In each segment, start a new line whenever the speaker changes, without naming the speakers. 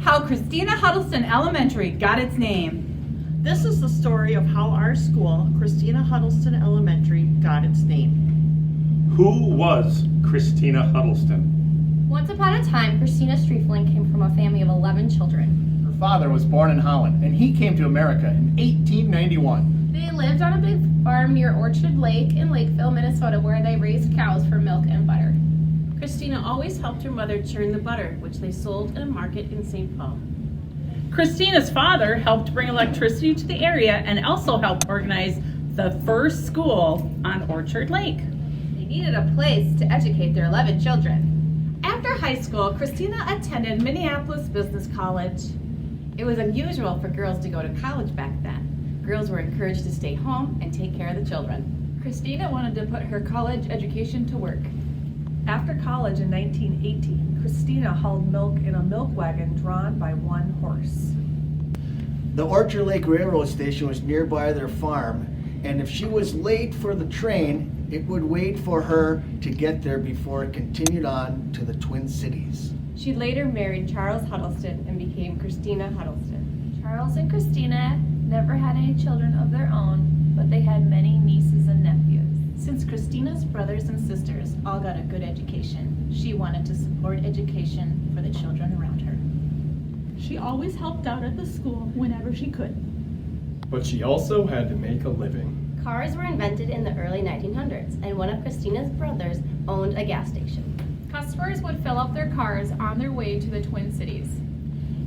How Christina Huddleston Elementary got its name.
This is the story of how our school, Christina Huddleston Elementary, got its name.
Who was Christina Huddleston?
Once upon a time, Christina Story came from a family of 11 children.
Her father was born in Holland, and he came to America in 1891.
They lived on a big farm near Orchard Lake in Lakeville, Minnesota, where they raised cows for milk and butter.
Christina always helped her mother churn the butter, which they sold at a market in St. Paul.
Christina's father helped bring electricity to the area and also helped organize the first school on Orchard Lake.
They needed a place to educate their 11 children. After high school, Christina attended Minneapolis Business College. It was unusual for girls to go to college back then. Girls were encouraged to stay home and take care of the children.
Christina wanted to put her college education to work. After college in 1918, Christina hauled milk in a milk wagon drawn by one horse.
The Orchard Lake Railroad Station was nearby their farm, and if she was late for the train, it would wait for her to get there before it continued on to the Twin Cities.
She later married Charles Huddleston and became Christina Huddleston.
Charles and Christina never had any children of their own, but they had many nieces and nephews.
Since Christina's brothers and sisters all got a good education, she wanted to support education for the children around her.
She always helped out at the school whenever she could.
But she also had to make a living.
Cars were invented in the early 1900s, and one of Christina's brothers owned a gas station. Customers would fill up their cars on their way to the Twin Cities.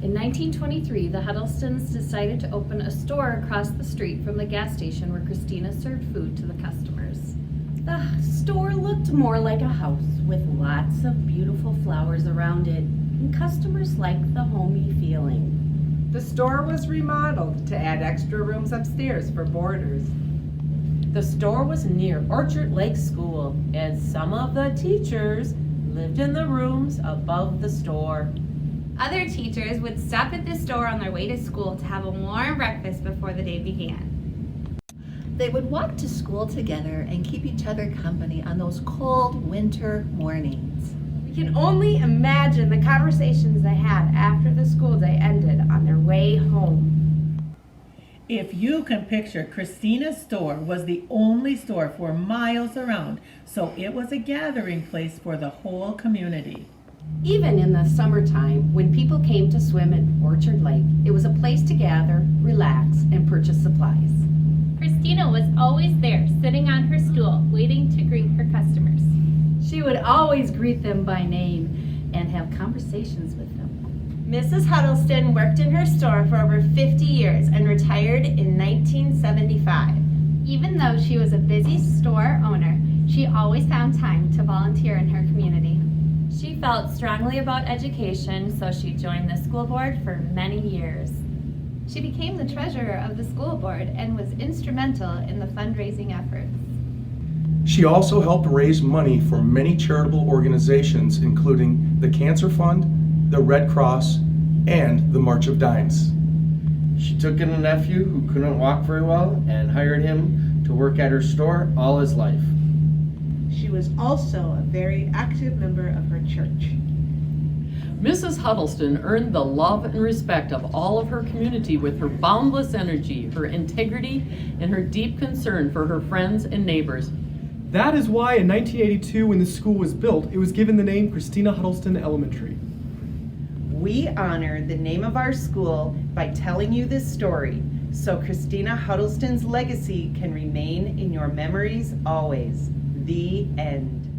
In 1923, the Huddlestons decided to open a store across the street from the gas station where Christina served food to the customers.
The store looked more like a house with lots of beautiful flowers around it, and customers liked the homey feeling.
The store was remodeled to add extra rooms upstairs for boarders.
The store was near Orchard Lake School, and some of the teachers lived in the rooms above the store.
Other teachers would stop at the store on their way to school to have a warm breakfast before the day began.
They would walk to school together and keep each other company on those cold winter mornings.
We can only imagine the conversations they had after the school day ended on their way home.
If you can picture, Christina's store was the only store for miles around, so it was a gathering place for the whole community.
Even in the summertime, when people came to swim at Orchard Lake, it was a place to gather, relax, and purchase supplies.
Christina was always there, sitting on her stool, waiting to greet her customers.
She would always greet them by name and have conversations with them.
Mrs. Huddleston worked in her store for over 50 years and retired in 1975.
Even though she was a busy store owner, she always found time to volunteer in her community.
She felt strongly about education, so she joined the school board for many years. She became the treasurer of the school board and was instrumental in the fundraising efforts.
She also helped raise money for many charitable organizations, including the Cancer Fund, the Red Cross, and the March of Dimes.
She took in a nephew who couldn't walk very well and hired him to work at her store all his life.
She was also a very active member of her church.
Mrs. Huddleston earned the love and respect of all of her community with her boundless energy, her integrity, and her deep concern for her friends and neighbors.
That is why in 1982, when the school was built, it was given the name Christina Huddleston Elementary.
We honor the name of our school by telling you this story, so Christina Huddleston's legacy can remain in your memories always. The end.